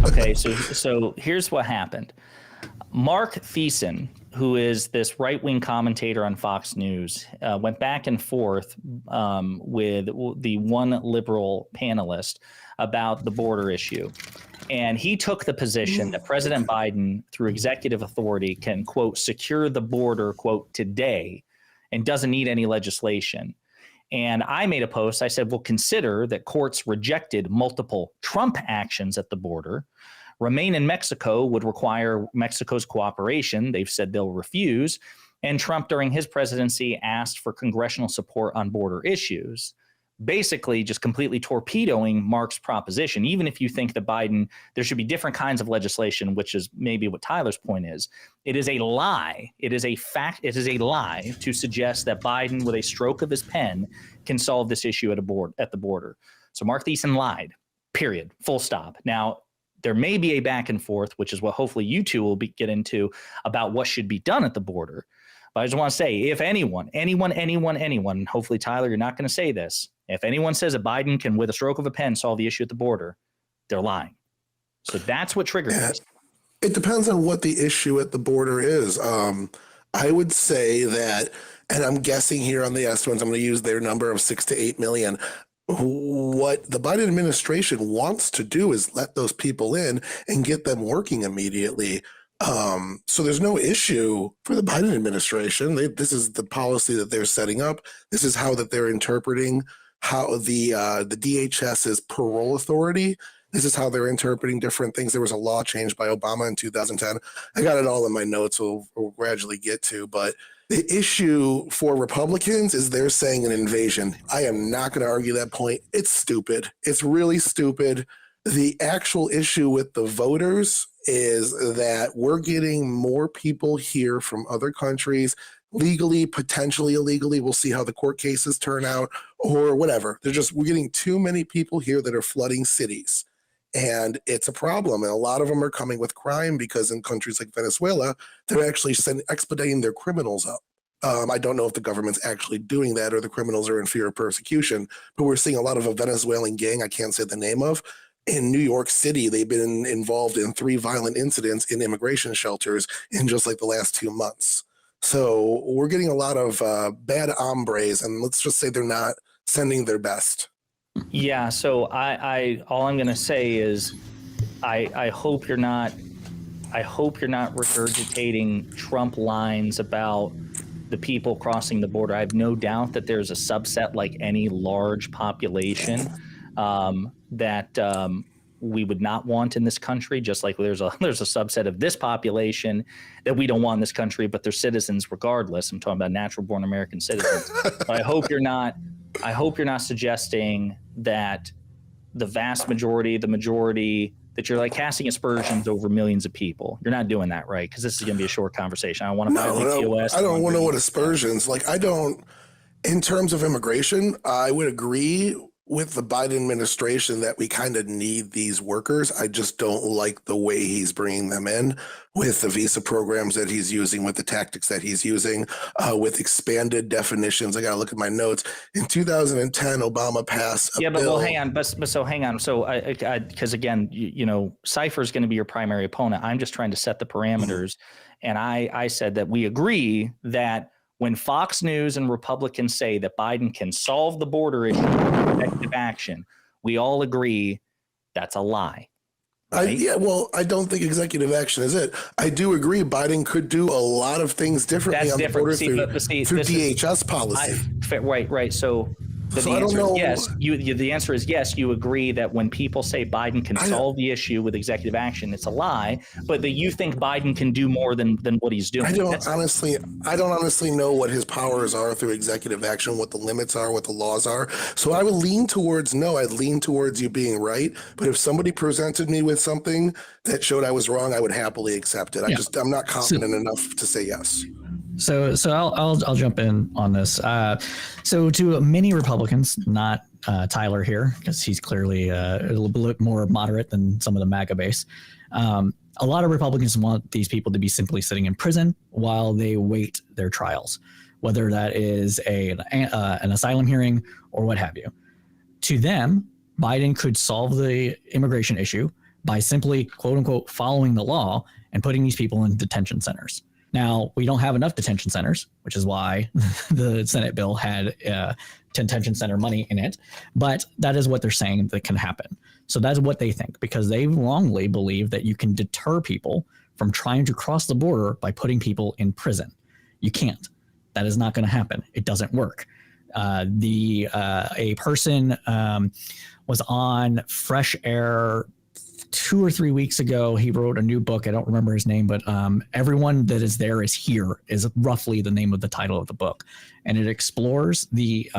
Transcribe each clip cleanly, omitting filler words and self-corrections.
Okay, so here's what happened. Mark Thiessen, who is this right-wing commentator on Fox News, went back and forth with the one liberal panelist about the border issue. And he took the position that President Biden, through executive authority, can, quote, secure the border, quote, today, and doesn't need any legislation. And I made a post. I said, well, consider that courts rejected multiple Trump actions at the border. Remain in Mexico would require Mexico's cooperation. They've said they'll refuse. And Trump, during his presidency, asked for congressional support on border issues, basically just completely torpedoing Mark's proposition. Even if you think that Biden, there should be different kinds of legislation, which is maybe what Tyler's point is, it is a lie. It is a fact. It is a lie to suggest that Biden, with a stroke of his pen, can solve this issue at the border. So Mark Thiessen lied, period, full stop. Now, there may be a back and forth, which is what hopefully you two will get into, about what should be done at the border. But I just want to say, if anyone, hopefully, Tyler, you're not going to say this. If anyone says that Biden can, with a stroke of a pen, solve the issue at the border, they're lying. So that's what triggered this. It depends on what the issue at the border is. I would say that, and I'm guessing here on the estimates, I'm going to use their number of 6 to 8 million. What the Biden administration wants to do is let those people in and get them working immediately. So there's no issue for the Biden administration. This is the policy that they're setting up. This is how that they're interpreting how the DHS's parole authority. This is how they're interpreting different things. There was a law changed by Obama in 2010. I got it all in my notes. We'll gradually get to, but the issue for Republicans is they're saying an invasion. I am not going to argue that point. It's stupid. It's really stupid. The actual issue with the voters is that we're getting more people here from other countries, legally, potentially illegally. We'll see how the court cases turn out or whatever. We're getting too many people here that are flooding cities. And it's a problem. And a lot of them are coming with crime because in countries like Venezuela, they're actually expediting their criminals up. I don't know if the government's actually doing that or the criminals are in fear of persecution, but we're seeing a lot of a Venezuelan gang, I can't say the name of, in New York City. They've been involved in 3 violent incidents in immigration shelters in just like the last 2 months. So we're getting a lot of bad hombres, and let's just say they're not sending their best. Yeah, so I all I'm going to say is I hope you're not regurgitating Trump lines about the people crossing the border. I have no doubt that there's a subset, like any large population, that we would not want in this country, just like there's a subset of this population that we don't want in this country, but they're citizens regardless. I'm talking about natural born American citizens. But I hope you're not suggesting that the vast majority, that you're like casting aspersions over millions of people. You're not doing that, right? Because this is going to be a short conversation. I don't want to violate TOS. I don't want to know what aspersions. In terms of immigration, I would agree with the Biden administration that we kind of need these workers. I just don't like the way he's bringing them in with the visa programs that he's using, with the tactics that he's using, with expanded definitions. I got to look at my notes. In 2010, Obama passed a bill. Well, hang on. Hang on. So because again, Cypher is going to be your primary opponent. I'm just trying to set the parameters. And I said that we agree that when Fox News and Republicans say that Biden can solve the border issue with effective action, we all agree that's a lie. Right? I don't think executive action is it. I do agree Biden could do a lot of things differently on the border through DHS policy. Right. So the answer is yes. The answer is yes. You agree that when people say Biden can solve the issue with executive action, it's a lie. But that you think Biden can do more than what he's doing. I don't honestly know what his powers are through executive action, what the limits are, what the laws are. So I would lean towards no. I'd lean towards you being right. But if somebody presented me with something that showed I was wrong, I would happily accept it. I'm not confident enough to say yes. So I'll jump in on this. So to many Republicans, not Tyler here, because he's clearly a little bit more moderate than some of the MAGA base. A lot of Republicans want these people to be simply sitting in prison while they wait their trials, whether that is an asylum hearing or what have you. To them, Biden could solve the immigration issue by simply, quote unquote, following the law and putting these people in detention centers. Now, we don't have enough detention centers, which is why the Senate bill had detention center money in it. But that is what they're saying that can happen. So that's what they think, because they wrongly believe that you can deter people from trying to cross the border by putting people in prison. You can't. That is not going to happen. It doesn't work. A person was on Fresh Air 2 or 3 weeks ago. He wrote a new book. I don't remember his name, but Everyone That Is There Is Here is roughly the name of the title of the book. And it explores the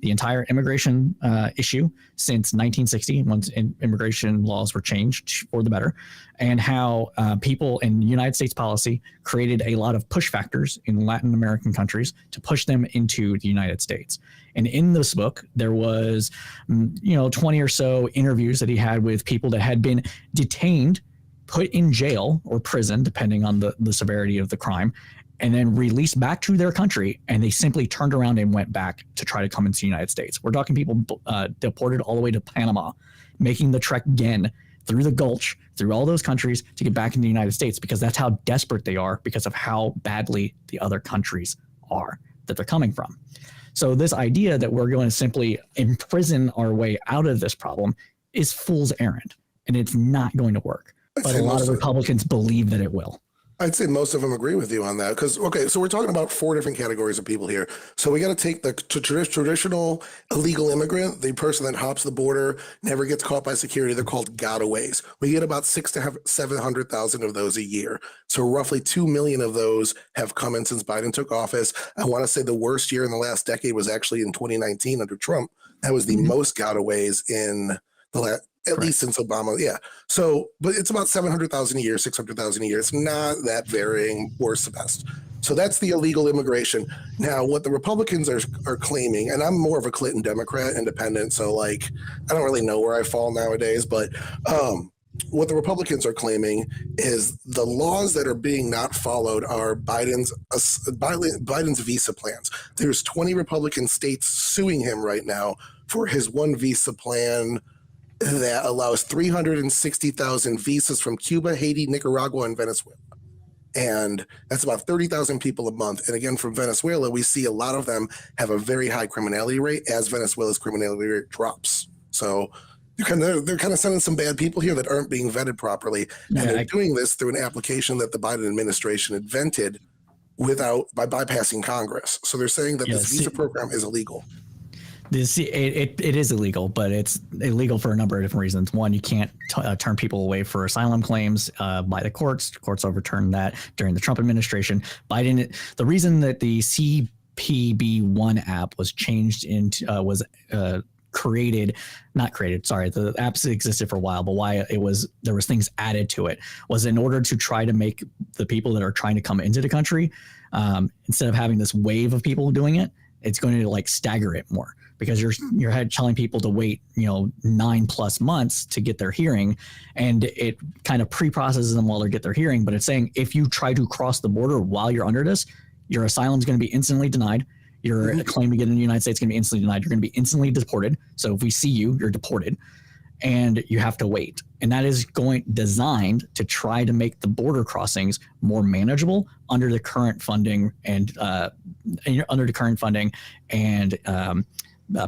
entire immigration issue since 1960, once immigration laws were changed for the better, and how people in United States policy created a lot of push factors in Latin American countries to push them into the United States. And in this book, there was, 20 or so interviews that he had with people that had been detained, put in jail or prison, depending on the severity of the crime, and then released back to their country. And they simply turned around and went back to try to come into the United States. We're talking people deported all the way to Panama, making the trek again through the Gulch, through all those countries to get back into the United States, because that's how desperate they are because of how badly the other countries are that they're coming from. So this idea that we're going to simply imprison our way out of this problem is fool's errand, and it's not going to work. But a lot of Republicans believe that it will. I'd say most of them agree with you on that. Because, okay, so we're talking about 4 different categories of people here. So we got to take the traditional illegal immigrant, the person that hops the border, never gets caught by security. They're called gotaways. We get about 600,000 to 700,000 of those a year. So roughly 2 million of those have come in since Biden took office. I want to say the worst year in the last decade was actually in 2019 under Trump. That was the most gotaways in the last, at least since Obama. Yeah. So, but it's about 700,000 a year, 600,000 a year. It's not that varying, worse the best. So that's the illegal immigration. Now, what the Republicans are claiming, and I'm more of a Clinton Democrat, independent, so like I don't really know where I fall nowadays, but what the Republicans are claiming is the laws that are being not followed are Biden's visa plans. There's 20 Republican states suing him right now for his one visa plan that allows 360,000 visas from Cuba, Haiti, Nicaragua, and Venezuela. And that's about 30,000 people a month. And again, from Venezuela, we see a lot of them have a very high criminality rate as Venezuela's criminality rate drops. So they're kind of sending some bad people here that aren't being vetted properly. And they're doing this through an application that the Biden administration invented by bypassing Congress. So they're saying that this visa program is illegal. It is illegal, but it's illegal for a number of different reasons. One, you can't turn people away for asylum claims by the courts. Courts overturned that during the Trump administration. Biden, the reason that the CPB1 app was changed into the apps existed for a while, but why there was things added to it was in order to try to make the people that are trying to come into the country, instead of having this wave of people doing it, it's going to like stagger it more, because you're telling people to wait 9+ months to get their hearing, and it kind of pre-processes them while they get their hearing. But it's saying if you try to cross the border while you're under this, your asylum is going to be instantly denied. Your claim to get in the United States is going to be instantly denied. You're going to be instantly deported. So if we see you, you're deported, and you have to wait. And that is designed to try to make the border crossings more manageable under the current funding and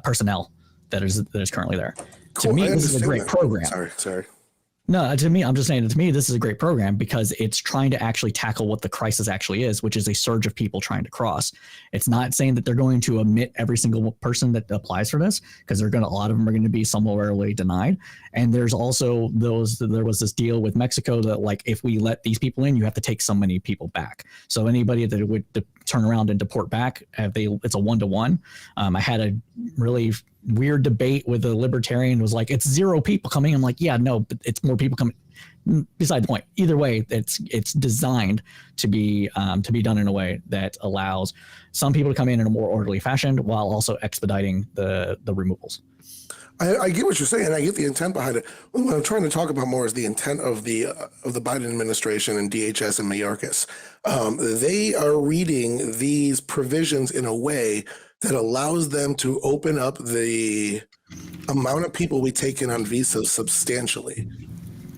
personnel that is currently there. Cool. To me, this is a great program. Sorry. No, to me, I'm just saying that to me, this is a great program because it's trying to actually tackle what the crisis actually is, which is a surge of people trying to cross. It's not saying that they're going to admit every single person that applies for this, because a lot of them are going to be summarily denied. And there's also there was this deal with Mexico that like, if we let these people in, you have to take so many people back. So anybody that would turn around and deport back, it's a 1-to-1. I had a really weird debate with a libertarian. Was like, it's 0 people coming. I'm like, yeah, no, but it's more people coming. Beside the point. Either way, it's designed to be done in a way that allows some people to come in a more orderly fashion while also expediting the removals. I get what you're saying. I get the intent behind it. What I'm trying to talk about more is the intent of the Biden administration and DHS and Mayorkas. They are reading these provisions in a way that allows them to open up the amount of people we take in on visas substantially.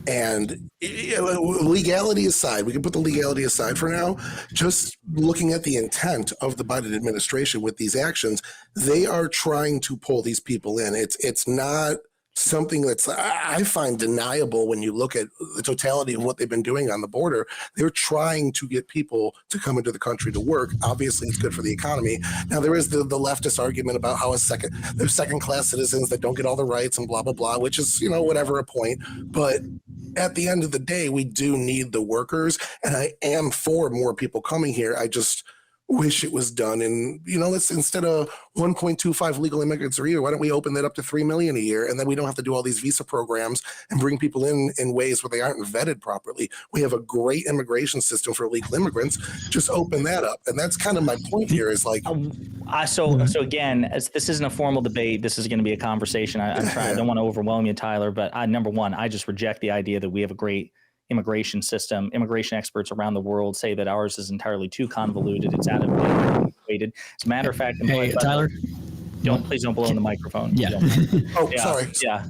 And legality aside, we can put the legality aside for now. Just looking at the intent of the Biden administration with these actions, they are trying to pull these people in. It's not something that's I find deniable when you look at the totality of what they've been doing on the border. They're trying to get people to come into the country to work. Obviously, it's good for the economy. Now, there is the leftist argument about how there's second-class citizens that don't get all the rights and blah, blah, blah, which is, whatever, a point. But at the end of the day, we do need the workers, and I am for more people coming here. I just wish it was done. And, let's, instead of 1.25 legal immigrants a year, why don't we open that up to 3 million a year? And then we don't have to do all these visa programs and bring people in ways where they aren't vetted properly. We have a great immigration system for illegal immigrants. Just open that up. And that's kind of my point here is like. So again, as this isn't a formal debate, this is going to be a conversation. I don't want to overwhelm you, Tyler, but number one, I just reject the idea that we have a great immigration system. Immigration experts around the world say that ours is entirely too convoluted. It's out of date. As a matter of fact, hey, Tyler, please don't blow in the microphone. Yeah. Sorry. Yeah.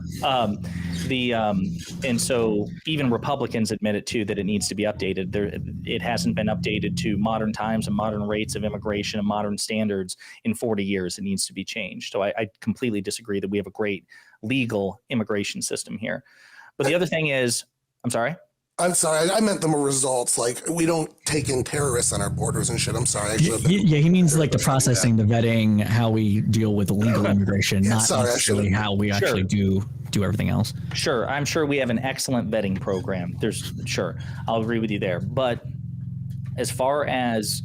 And so even Republicans admit it too, that it needs to be updated. It hasn't been updated to modern times and modern rates of immigration and modern standards in 40 years. It needs to be changed. So I completely disagree that we have a great legal immigration system here. But the other thing is, I'm sorry, I meant them results. Like, we don't take in terrorists on our borders and shit. I'm sorry. He means like the processing, the vetting, how we deal with illegal immigration, not necessarily how we actually do everything else. Sure. I'm sure we have an excellent vetting program. I'll agree with you there. But as far as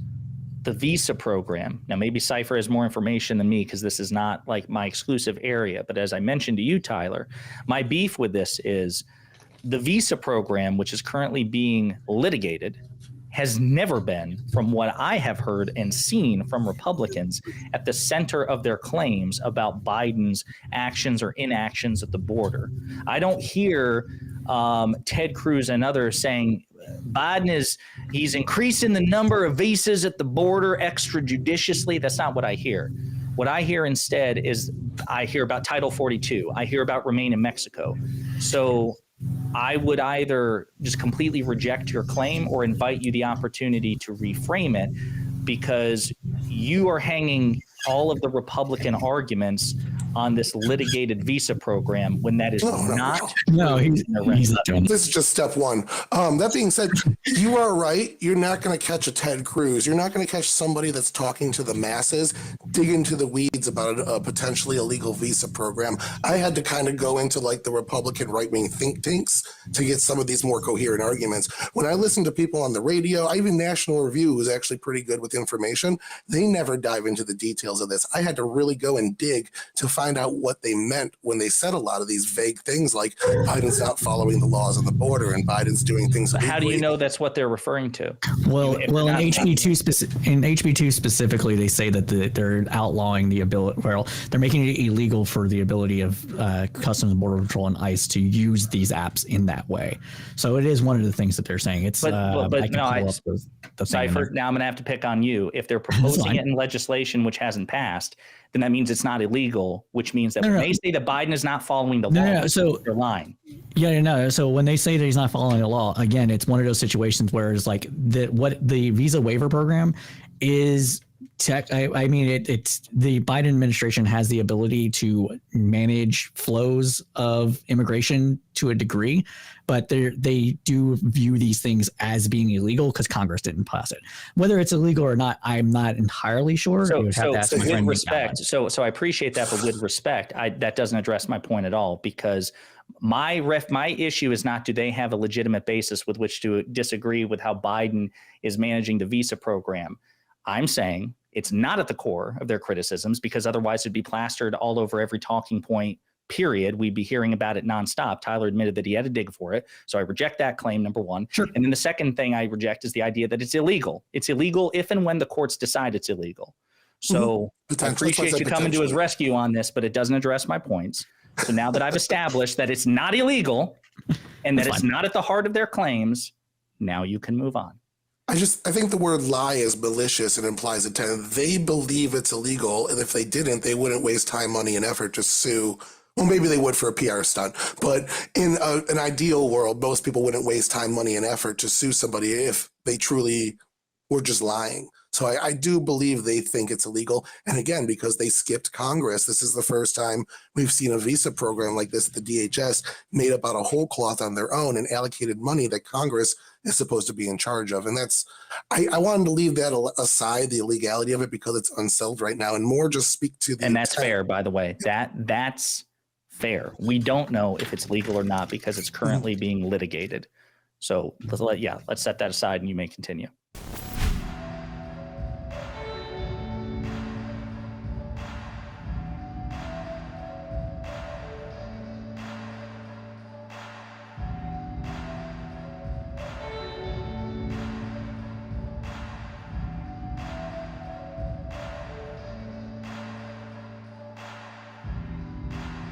the visa program, now maybe Cypher has more information than me because this is not like my exclusive area. But as I mentioned to you, Tyler, my beef with this is the visa program, which is currently being litigated, has never been, from what I have heard and seen from Republicans, at the center of their claims about Biden's actions or inactions at the border. I don't hear Ted Cruz and others saying he's increasing the number of visas at the border extrajudiciously. That's not what I hear. What I hear instead is I hear about Title 42. I hear about Remain in Mexico. So I would either just completely reject your claim or invite you the opportunity to reframe it, because you are hanging all of the Republican arguments on this litigated visa program when that is not. No, he's not doing this. Is just step one. That being said, you are right. You're not going to catch a Ted Cruz. You're not going to catch somebody that's talking to the masses, dig into the weeds about a potentially illegal visa program. I had to kind of go into like the Republican right-wing think tanks to get some of these more coherent arguments. When I listen to people on the radio, even National Review was actually pretty good with information. They never dive into the details of this. I had to really go and dig to find out what they meant when they said a lot of these vague things like Biden's not following the laws on the border and Biden's doing things. How do you know that's what they're referring to? Well, in HB2 specifically, they say that they're outlawing the ability. Well, they're making it illegal for the ability of Customs and Border Patrol and ICE to use these apps in that way. So it is one of the things that they're saying. It's Cypher, now I'm going to have to pick on you. If they're proposing it in legislation which hasn't passed, then that means it's not illegal, which means that when they say that Biden is not following the law, so they're lying. So when they say that he's not following the law, again, it's one of those situations where it's like what the visa waiver program is. It's the Biden administration has the ability to manage flows of immigration to a degree, but they do view these things as being illegal because Congress didn't pass it. Whether it's illegal or not, I'm not entirely sure. So with respect, so I appreciate that, but with respect, that doesn't address my point at all, because my issue is not do they have a legitimate basis with which to disagree with how Biden is managing the visa program. I'm saying it's not at the core of their criticisms, because otherwise it'd be plastered all over every talking point, period. We'd be hearing about it nonstop. Tyler admitted that he had to dig for it. So I reject that claim, number one. Sure. And then the second thing I reject is the idea that it's illegal. It's illegal if and when the courts decide it's illegal. So I appreciate you coming to his rescue on this, but it doesn't address my points. So now that I've established that it's not illegal and that it's not at the heart of their claims, now you can move on. I think the word lie is malicious and implies intent. They believe it's illegal, and if they didn't, they wouldn't waste time, money, and effort to sue Well, maybe they would for a PR stunt, but in an ideal world, most people wouldn't waste time, money, and effort to sue somebody if they truly were just lying. So I do believe they think it's illegal. And again, because they skipped Congress, this is the first time we've seen a visa program like this at the DHS made up out of whole cloth on their own and allocated money that Congress is supposed to be in charge of. And that's, I wanted to leave that aside, the illegality of it, because it's unsettled right now, and more just speak to the And that's fair, by the way. That's fair. We don't know if it's legal or not because it's currently being litigated. So let's set that aside and you may continue.